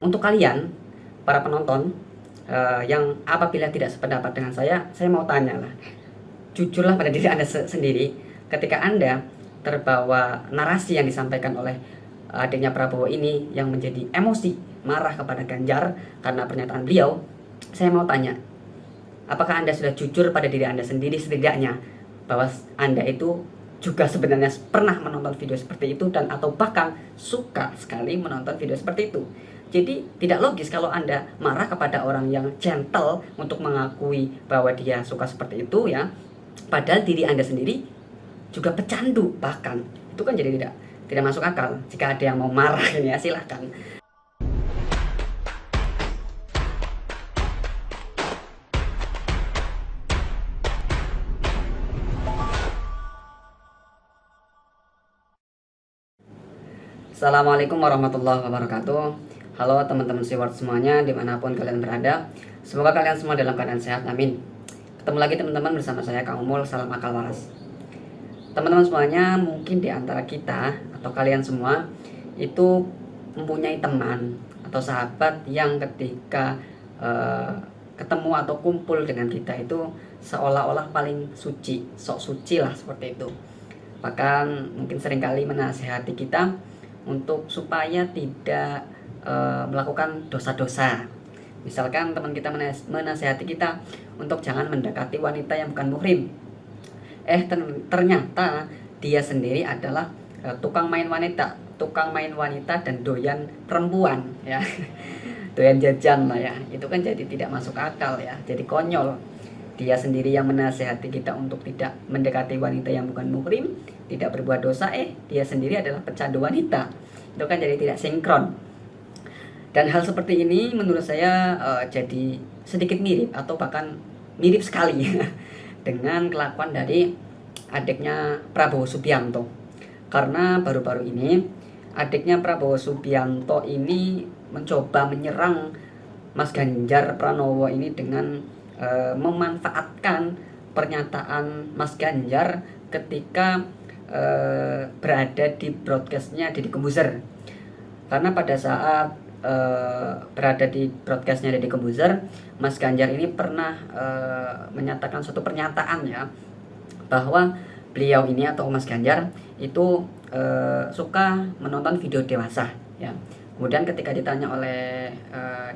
Untuk kalian, para penonton yang apabila tidak sependapat dengan saya mau tanya lah, jujurlah pada diri Anda sendiri. Ketika Anda terbawa narasi yang disampaikan oleh adiknya Prabowo ini yang menjadi emosi, marah kepada Ganjar karena pernyataan beliau, saya mau tanya, apakah Anda sudah jujur pada diri Anda sendiri setidaknya bahwa Anda itu juga sebenarnya pernah menonton video seperti itu dan atau bahkan suka sekali menonton video seperti itu. Jadi tidak logis kalau Anda marah kepada orang yang gentle untuk mengakui bahwa dia suka seperti itu ya. Padahal diri Anda sendiri juga pecandu bahkan. Itu kan jadi tidak masuk akal. Jika ada yang mau marah ini ya silahkan. Assalamualaikum warahmatullahi wabarakatuh. Halo teman-teman Steward semuanya dimanapun kalian berada. Semoga kalian semua dalam keadaan sehat, amin. Ketemu lagi teman-teman bersama saya Kang Umul, salam akal waras. Teman-teman semuanya, mungkin di antara kita atau kalian semua itu mempunyai teman atau sahabat yang ketika ketemu atau kumpul dengan kita itu seolah-olah paling suci, sok suci lah seperti itu. Bahkan mungkin seringkali menasehati kita untuk supaya tidak melakukan dosa-dosa. Misalkan teman kita menasehati kita untuk jangan mendekati wanita yang bukan muhrim. Ternyata dia sendiri adalah tukang main wanita dan doyan perempuan ya. Doyan jajan lah ya. Itu kan jadi tidak masuk akal ya. Jadi konyol. Dia sendiri yang menasehati kita untuk tidak mendekati wanita yang bukan muhrim, tidak berbuat dosa, dia sendiri adalah pecandu wanita. Itu kan jadi tidak sinkron. Dan hal seperti ini menurut saya jadi sedikit mirip atau bahkan mirip sekali dengan kelakuan dari adiknya Prabowo Subianto. Karena baru-baru ini adiknya Prabowo Subianto ini mencoba menyerang Mas Ganjar Pranowo ini dengan memanfaatkan pernyataan Mas Ganjar ketika berada di broadcastnya Deddy Corbuzier. Karena pada saat berada di broadcastnya Deddy Corbuzier, Mas Ganjar ini pernah menyatakan suatu pernyataan ya, bahwa beliau ini atau Mas Ganjar itu suka menonton video dewasa ya. Kemudian ketika ditanya oleh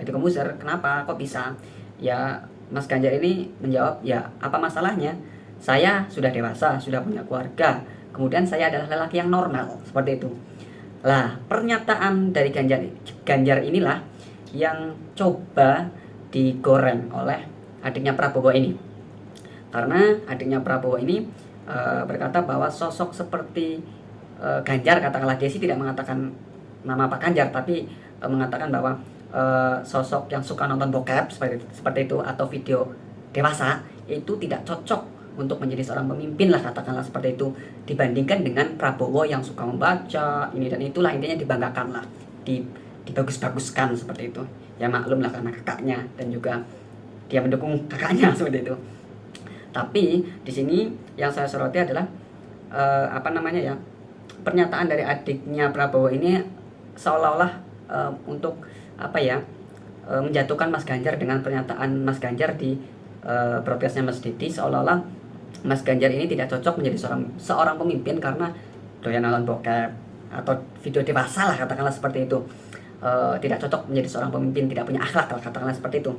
Deddy Corbuzier, kenapa kok bisa? Ya Mas Ganjar ini menjawab, ya apa masalahnya? Saya sudah dewasa, sudah punya keluarga. Kemudian saya adalah lelaki yang normal, seperti itu. Lah, pernyataan dari Ganjar inilah yang coba digoreng oleh adiknya Prabowo ini. Karena adiknya Prabowo ini berkata bahwa sosok seperti Ganjar, katakanlah, dia sih tidak mengatakan nama Pak Ganjar, tapi mengatakan bahwa sosok yang suka nonton bokep seperti itu atau video dewasa itu tidak cocok untuk menjadi seorang pemimpin lah, katakanlah seperti itu, dibandingkan dengan Prabowo yang suka membaca ini dan itulah, intinya dibanggakan lah, dibagus-baguskan seperti itu. Ya maklum lah karena kakaknya dan juga dia mendukung kakaknya seperti itu. Tapi di sini yang saya soroti adalah pernyataan dari adiknya Prabowo ini seolah-olah untuk menjatuhkan Mas Ganjar dengan pernyataan Mas Ganjar di broadcastnya Mas Didi, seolah-olah Mas Ganjar ini tidak cocok menjadi seorang pemimpin karena doyan nonton bokep atau video dewasa lah, katakanlah seperti itu. Tidak cocok menjadi seorang pemimpin, tidak punya akhlak lah, katakanlah seperti itu.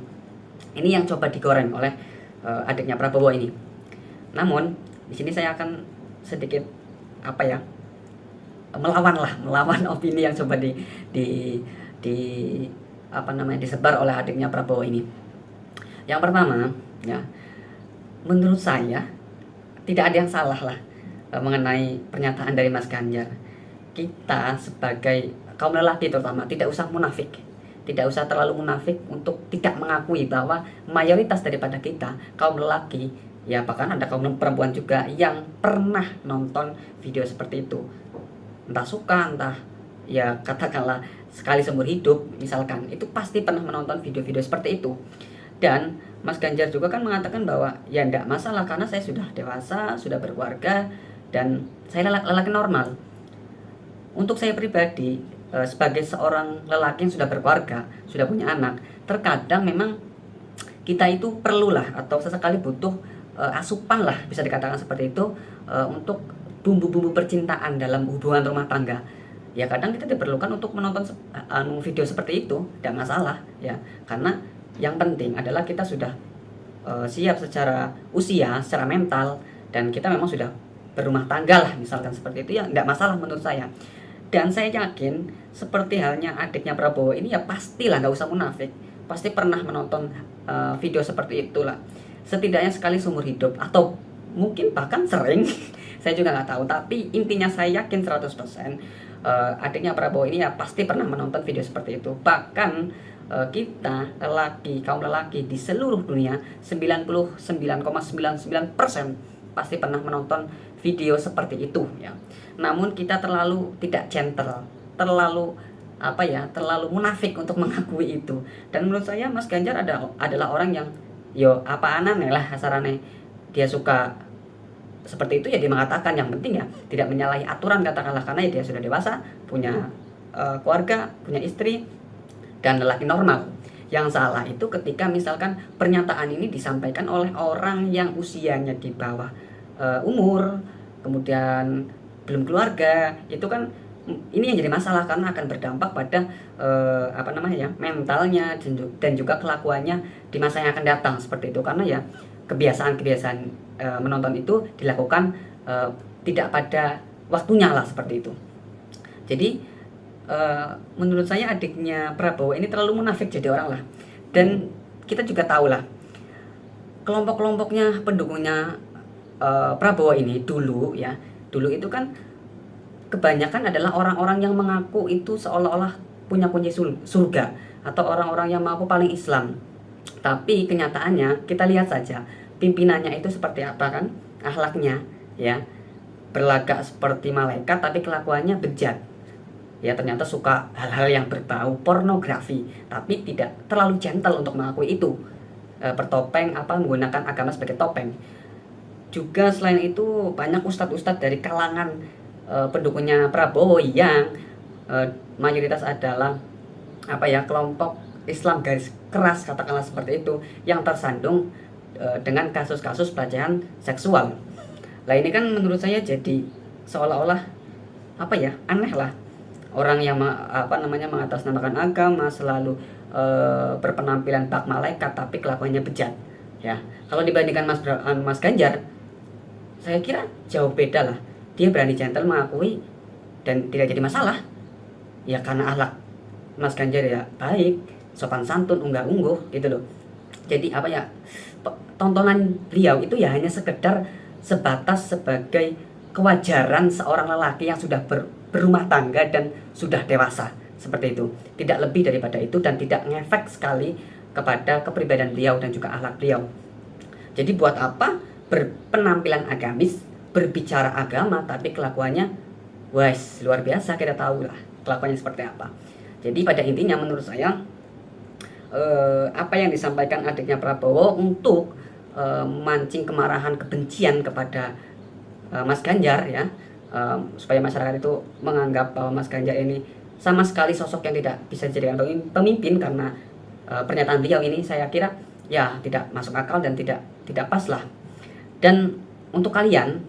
Ini yang coba digoreng oleh adiknya Prabowo ini. Namun di sini saya akan sedikit melawan opini yang coba disebar oleh adiknya Prabowo ini. Yang pertama ya, menurut saya tidak ada yang salah lah mengenai pernyataan dari Mas Ganjar. Kita sebagai kaum lelaki terutama tidak usah munafik, tidak usah terlalu munafik untuk tidak mengakui bahwa mayoritas daripada kita kaum lelaki ya, bahkan ada kaum perempuan juga yang pernah nonton video seperti itu, entah suka entah ya katakanlah sekali seumur hidup misalkan, itu pasti pernah menonton video-video seperti itu. Dan Mas Ganjar juga kan mengatakan bahwa ya enggak masalah karena saya sudah dewasa, sudah berkeluarga dan saya lelaki normal. Untuk saya pribadi sebagai seorang lelaki yang sudah berkeluarga, sudah punya anak, terkadang memang kita itu perlulah atau sesekali butuh asupan lah, bisa dikatakan seperti itu, untuk bumbu-bumbu percintaan dalam hubungan rumah tangga. Ya kadang kita diperlukan untuk menonton video seperti itu, tidak masalah ya, karena yang penting adalah kita sudah siap secara usia, secara mental, dan kita memang sudah berumah tangga lah, misalkan seperti itu, ya tidak masalah menurut saya. Dan saya yakin seperti halnya adiknya Prabowo ini, ya pastilah, nggak usah munafik, pasti pernah menonton video seperti itulah, setidaknya sekali seumur hidup, atau mungkin bahkan sering. Saya juga nggak tahu, tapi intinya saya yakin 100% adiknya Prabowo ini ya pasti pernah menonton video seperti itu. Bahkan kita kaum lelaki di seluruh dunia 99,99% pasti pernah menonton video seperti itu ya. Namun kita terlalu tidak gentle, terlalu terlalu munafik untuk mengakui itu. Dan menurut saya Mas Ganjar adalah orang yang apa anane lah kasarane, dia suka seperti itu ya dia mengatakan, yang penting ya tidak menyalahi aturan katakanlah, karena ya dia sudah dewasa, punya keluarga, punya istri, dan lelaki normal. Yang salah itu ketika misalkan pernyataan ini disampaikan oleh orang yang usianya di bawah umur, kemudian belum keluarga, itu kan ini yang jadi masalah, karena akan berdampak pada mentalnya dan juga kelakuannya di masa yang akan datang seperti itu. Karena ya kebiasaan menonton itu dilakukan tidak pada waktunya lah seperti itu. Jadi menurut saya adiknya Prabowo ini terlalu munafik jadi orang lah. Dan kita juga tahu lah kelompok-kelompoknya pendukungnya Prabowo ini dulu itu kan kebanyakan adalah orang-orang yang mengaku itu seolah-olah punya kunci surga, atau orang-orang yang mengaku paling Islam. Tapi kenyataannya kita lihat saja pimpinannya itu seperti apa kan, akhlaknya ya, berlagak seperti malaikat tapi kelakuannya bejat. Ya ternyata suka hal-hal yang berbau pornografi, tapi tidak terlalu gentle untuk mengakui itu. Bertopeng menggunakan agama sebagai topeng. Juga selain itu banyak ustadz-ustadz dari kalangan pendukungnya Prabowo yang mayoritas adalah kelompok Islam garis keras katakanlah seperti itu, yang tersandung dengan kasus-kasus pelecehan seksual. Lah ini kan menurut saya jadi seolah-olah aneh lah, orang yang mengatasnamakan agama selalu berpenampilan bak malaikat tapi kelakuannya bejat ya. Kalau dibandingkan Mas Ganjar, saya kira jauh beda lah. Dia berani gentle mengakui dan tidak jadi masalah ya, karena akhlak Mas Ganjar ya baik, sopan santun, unggah-ungguh gitu loh. Jadi tontonan beliau itu ya hanya sekedar sebatas sebagai kewajaran seorang lelaki yang sudah berumah tangga dan sudah dewasa seperti itu, tidak lebih daripada itu, dan tidak ngefek sekali kepada kepribadian beliau dan juga akhlak beliau. Jadi buat apa berpenampilan agamis, berbicara agama tapi kelakuannya luar biasa, kita tahu lah kelakuannya seperti apa. Jadi pada intinya menurut saya apa yang disampaikan adiknya Prabowo untuk memancing kemarahan, kebencian kepada Mas Ganjar ya, supaya masyarakat itu menganggap bahwa Mas Ganjar ini sama sekali sosok yang tidak bisa dijadikan pemimpin, karena pernyataan beliau ini saya kira ya tidak masuk akal dan tidak pas lah. Dan untuk kalian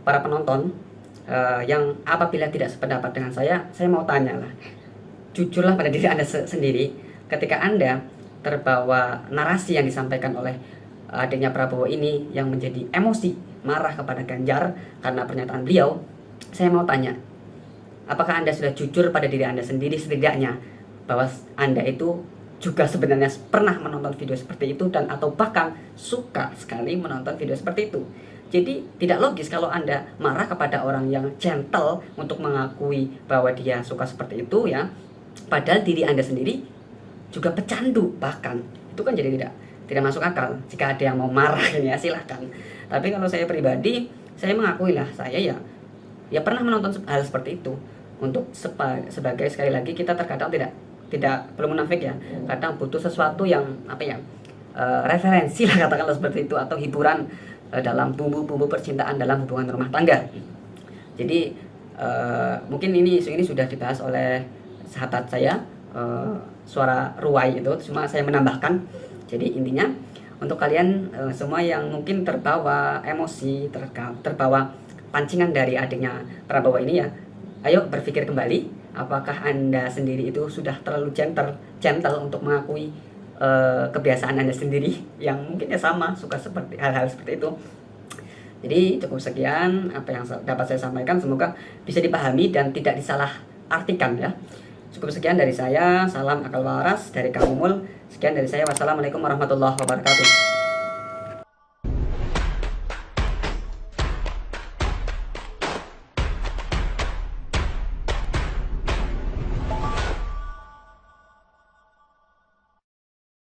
para penonton yang apabila tidak sependapat dengan saya mau tanya lah, jujurlah pada diri Anda sendiri. Ketika Anda terbawa narasi yang disampaikan oleh adiknya Prabowo ini yang menjadi emosi, marah kepada Ganjar karena pernyataan beliau, saya mau tanya, apakah Anda sudah jujur pada diri Anda sendiri setidaknya bahwa Anda itu juga sebenarnya pernah menonton video seperti itu, dan atau bahkan suka sekali menonton video seperti itu. Jadi tidak logis kalau Anda marah kepada orang yang gentle untuk mengakui bahwa dia suka seperti itu ya, padahal diri Anda sendiri juga pecandu bahkan. Itu kan jadi tidak masuk akal. Jika ada yang mau marah ya silahkan. Tapi kalau saya pribadi, saya mengakui lah, saya ya pernah menonton hal seperti itu. Untuk sebagai, sekali lagi, kita terkadang tidak perlu munafik ya. Kadang butuh sesuatu yang referensi lah katakanlah seperti itu, atau hiburan dalam bumbu-bumbu percintaan dalam hubungan rumah tangga. Jadi mungkin isu ini sudah dibahas oleh sahabat saya, suara ruwai itu cuma saya menambahkan. Jadi intinya untuk kalian semua yang mungkin terbawa emosi, terbawa pancingan dari adiknya Prabowo ini ya, ayo berpikir kembali, apakah Anda sendiri itu sudah terlalu gentle untuk mengakui kebiasaan Anda sendiri yang mungkin ya sama, suka seperti hal-hal seperti itu. Jadi cukup sekian apa yang dapat saya sampaikan, semoga bisa dipahami dan tidak disalah artikan ya. Cukup sekian dari saya, salam akal waras dari Kang Mumul. Sekian dari saya, wassalamualaikum warahmatullahi wabarakatuh.